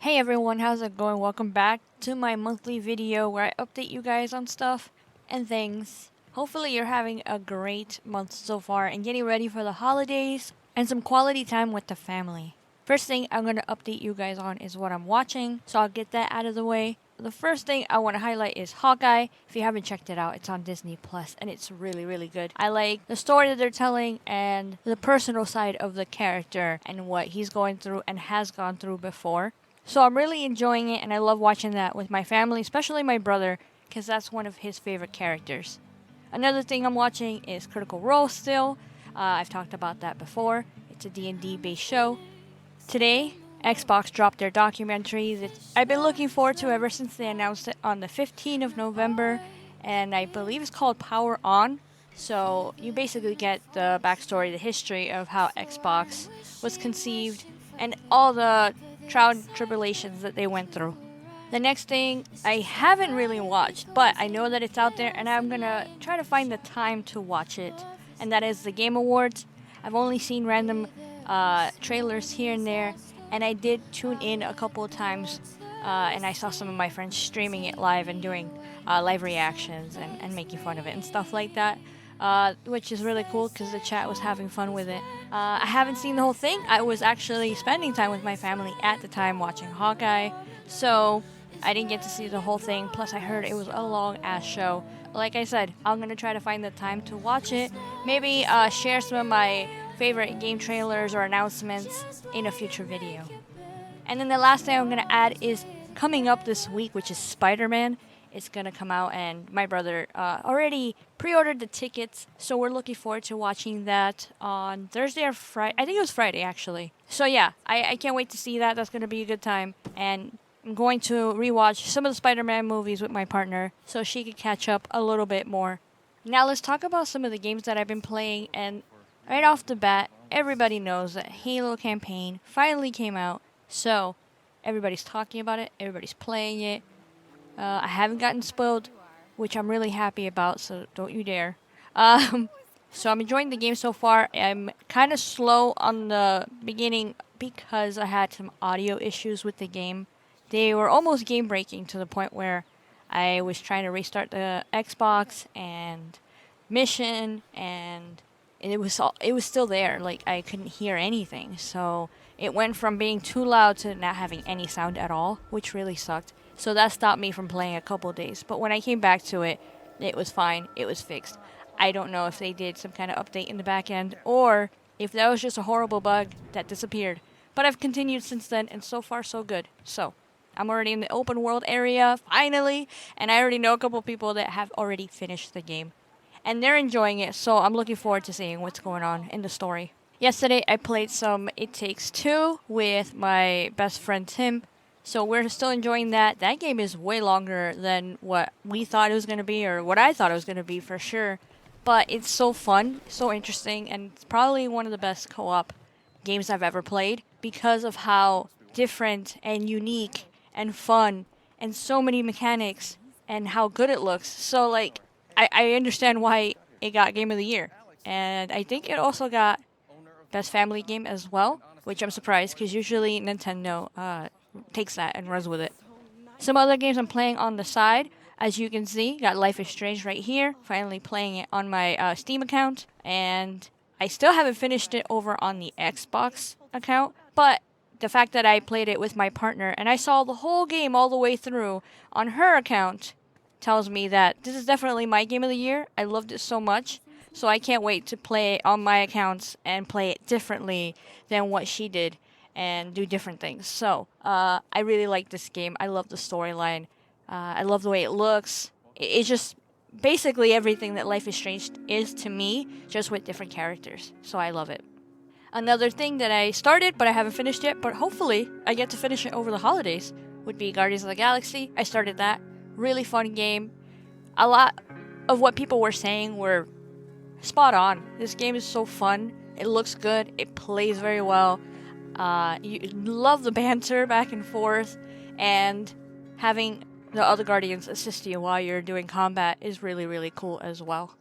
Hey everyone, how's it going? Welcome back to my monthly video where I update you guys on stuff and things. Hopefully you're having a great month so far and getting ready for the holidays and some quality time with the family. First thing I'm going to update you guys on is what I'm watching, so I'll get that out of the way. The first thing I want to highlight is Hawkeye. If you haven't checked it out, it's on Disney Plus and it's really good. I like the story that they're telling and the personal side of the character and what he's going through and has gone through before. So I'm really enjoying it, and I love watching that with my family, especially my brother, because that's one of his favorite characters. Another thing I'm watching is Critical Role still. I've talked about that before. It's a D&D based show. Today, Xbox dropped their documentary that I've been looking forward to ever since they announced it on the 15th of November, and I believe it's called Power On. So you basically get the backstory, the history of how Xbox was conceived, and all the trial and tribulations that they went through. The next thing I haven't really watched, but I know that it's out there and I'm gonna try to find the time to watch it, and that is the Game Awards. I've only seen random trailers here and there, and I did tune in a couple of times, and I saw some of my friends streaming it live and doing live reactions and making fun of it and stuff like that. Which is really cool because the chat was having fun with it. I haven't seen the whole thing. I was actually spending time with my family at the time watching Hawkeye, so I didn't get to see the whole thing. Plus, I heard it was a long ass show. Like I said, I'm gonna try to find the time to watch it. Maybe share some of my favorite game trailers or announcements in a future video. And then the last thing I'm gonna add is coming up this week, which is Spiderman. It's gonna come out, and my brother already pre-ordered the tickets, so we're looking forward to watching that on Thursday or Friday. I think it was Friday actually. So yeah, I can't wait to see that. That's gonna be a good time, and I'm going to rewatch some of the Spider-Man movies with my partner so she could catch up a little bit more. Now let's talk about some of the games that I've been playing, and right off the bat, everybody knows that Halo campaign finally came out, so everybody's talking about it, everybody's playing it. I haven't gotten spoiled, which I'm really happy about, so don't you dare. So I'm enjoying the game so far. I'm kind of slow on the beginning because I had some audio issues with the game. They were almost game breaking to the point where I was trying to restart the Xbox and mission, and it was still there. Like, I couldn't hear anything. So it went from being too loud to not having any sound at all, which really sucked. So that stopped me from playing a couple days. But when I came back to it, it was fine. It was fixed. I don't know if they did some kind of update in the back end or if that was just a horrible bug that disappeared. But I've continued since then, and so far so good. So I'm already in the open world area, finally, and I already know a couple people that have already finished the game. And they're enjoying it, so I'm looking forward to seeing what's going on in the story. Yesterday, I played some It Takes Two with my best friend Tim. So we're still enjoying that. That game is way longer than what we thought it was going to be, or what I thought it was going to be for sure. But it's so fun, so interesting, and it's probably one of the best co-op games I've ever played because of how different and unique and fun and so many mechanics and how good it looks. So, like, I understand why it got Game of the Year. And I think it also got Best Family Game as well, which I'm surprised because usually Nintendo takes that and runs with it. Some other games I'm playing on the side, as you can see, got Life is Strange right here. Finally playing it on my Steam account, and I still haven't finished it over on the Xbox account, but the fact that I played it with my partner and I saw the whole game all the way through on her account tells me that this is definitely my game of the year. I loved it so much, so I can't wait to play it on my accounts and play it differently than what she did and do different things. So, I really like this game. I love the storyline. I love the way it looks. It's just basically everything that Life is Strange is to me, just with different characters. So I love it. Another thing that I started, but I haven't finished yet, but hopefully I get to finish it over the holidays, would be Guardians of the Galaxy. I started that. Really fun game. A lot of what people were saying were spot on. This game is so fun. It looks good. It plays very well. You love the banter back and forth, and having the other Guardians assist you while you're doing combat is really cool as well.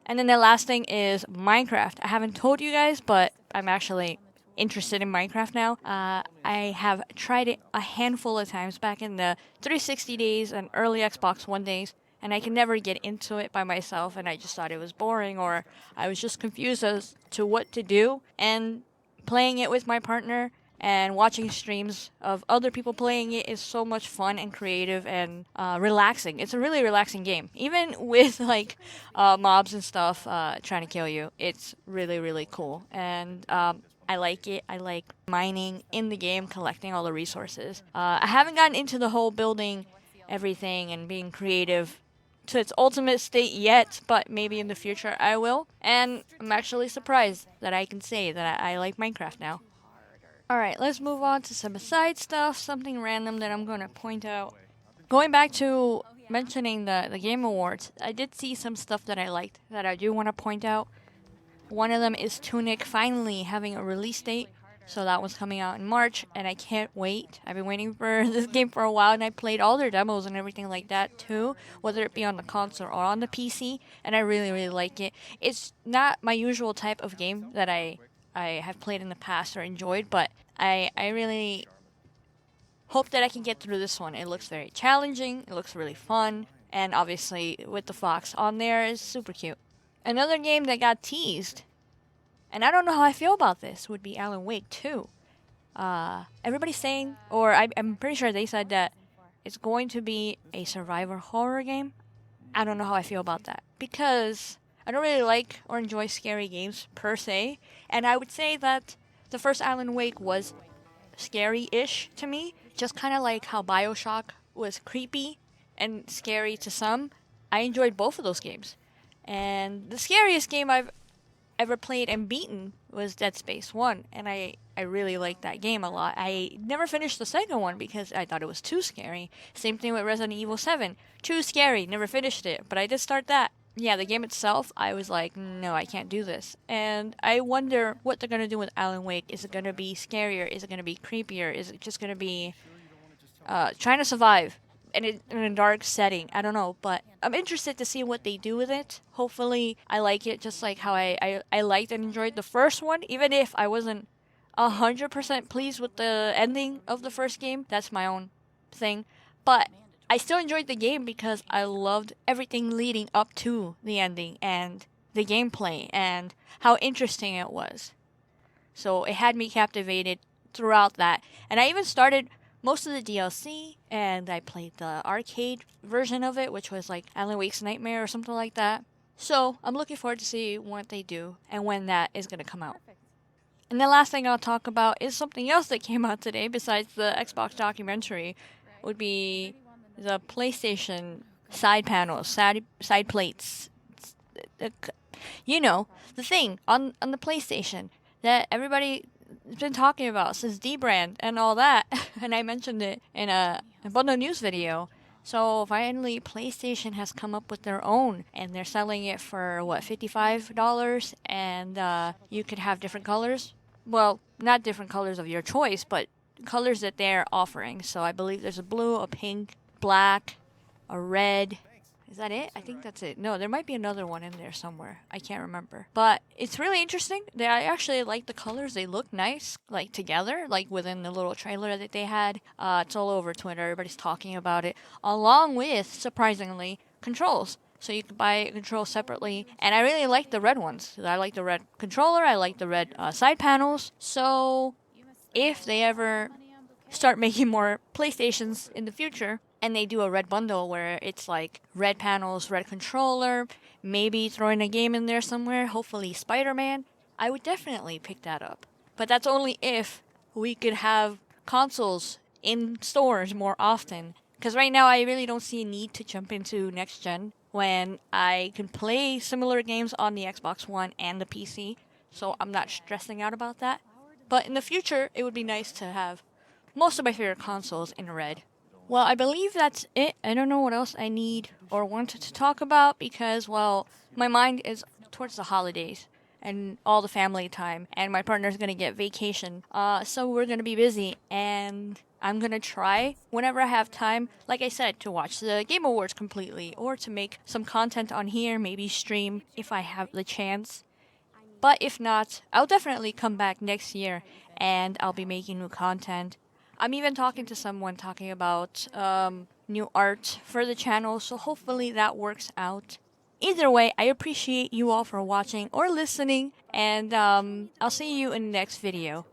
And then the last thing is Minecraft. I haven't told you guys, but I'm actually interested in Minecraft now. I have tried it a handful of times back in the 360 days and early Xbox One days, and I could never get into it by myself, and I just thought it was boring, or I was just confused as to what to do. And playing it with my partner and watching streams of other people playing it is so much fun and creative and relaxing. It's a really relaxing game. Even with like mobs and stuff trying to kill you, it's really, really cool. And I like it. I like mining in the game, collecting all the resources. I haven't gotten into the whole building everything and being creative to its ultimate state yet, but maybe in the future I will. And I'm actually surprised that I can say that I like Minecraft now. Alright, let's move on to some side stuff, something random that I'm going to point out. Going back to mentioning the Game Awards, I did see some stuff that I liked that I do want to point out. One of them is Tunic finally having a release date. So that was coming out in March, and I can't wait. I've been waiting for this game for a while, and I played all their demos and everything like that too, whether it be on the console or on the PC, and I really, really like it. It's not my usual type of game that I have played in the past or enjoyed, but I really hope that I can get through this one. It looks very challenging, it looks really fun, and obviously with the fox on there is super cute. Another game that got teased, and I don't know how I feel about this, would be Alan Wake 2. Everybody's saying, or I'm pretty sure they said that it's going to be a survivor horror game. I don't know how I feel about that, because I don't really like or enjoy scary games per se, and I would say that the first Alan Wake was scary-ish to me, just kind of like how BioShock was creepy and scary to some. I enjoyed both of those games. And the scariest game I've ever played and beaten was Dead Space 1, and I really liked that game a lot. I never finished the second one because I thought it was too scary. Same thing with Resident Evil 7. Too scary, never finished it, but I did start that. Yeah, the game itself, I was like, no, I can't do this. And I wonder what they're going to do with Alan Wake. Is it going to be scarier? Is it going to be creepier? Is it just going to be trying to survive in a dark setting? I don't know, but I'm interested to see what they do with it. Hopefully, I like it just like how I liked and enjoyed the first one, even if I wasn't 100% pleased with the ending of the first game. That's my own thing. But I still enjoyed the game because I loved everything leading up to the ending and the gameplay and how interesting it was. So it had me captivated throughout that. And I even started most of the DLC, and I played the arcade version of it, which was like Alan Wake's Nightmare or something like that. So I'm looking forward to see what they do and when that is going to come out. And the last thing I'll talk about is something else that came out today besides the Xbox documentary, would be the PlayStation side panels, side plates. You know, the thing on the PlayStation that everybody been talking about since D-Brand and all that, and I mentioned it in a bundle news video. So finally, PlayStation has come up with their own, and they're selling it for what, $55, and you could have different colors. Well, not different colors of your choice, but colors that they're offering. So I believe there's a blue, a pink, black, a red. Is that it? I think that's it. No, there might be another one in there somewhere. I can't remember. But it's really interesting. I actually like the colors. They look nice, like together, like within the little trailer that they had. It's all over Twitter. Everybody's talking about it. Along with, surprisingly, controls. So you can buy a control separately. And I really like the red ones. I like the red controller. I like the red side panels. So if they ever start making more PlayStations in the future, and they do a red bundle where it's like red panels, red controller, maybe throwing a game in there somewhere, hopefully Spiderman, I would definitely pick that up. But that's only if we could have consoles in stores more often. Because right now I really don't see a need to jump into next gen when I can play similar games on the Xbox One and the PC. So I'm not stressing out about that. But in the future, it would be nice to have most of my favorite consoles in red. Well, I believe that's it. I don't know what else I need or wanted to talk about because, well, my mind is towards the holidays and all the family time, and my partner's going to get vacation. So we're going to be busy, and I'm going to try, whenever I have time, like I said, to watch the Game Awards completely or to make some content on here, maybe stream if I have the chance. But if not, I'll definitely come back next year and I'll be making new content. I'm even talking to someone talking about new art for the channel, so hopefully that works out. Either way, I appreciate you all for watching or listening, and I'll see you in the next video.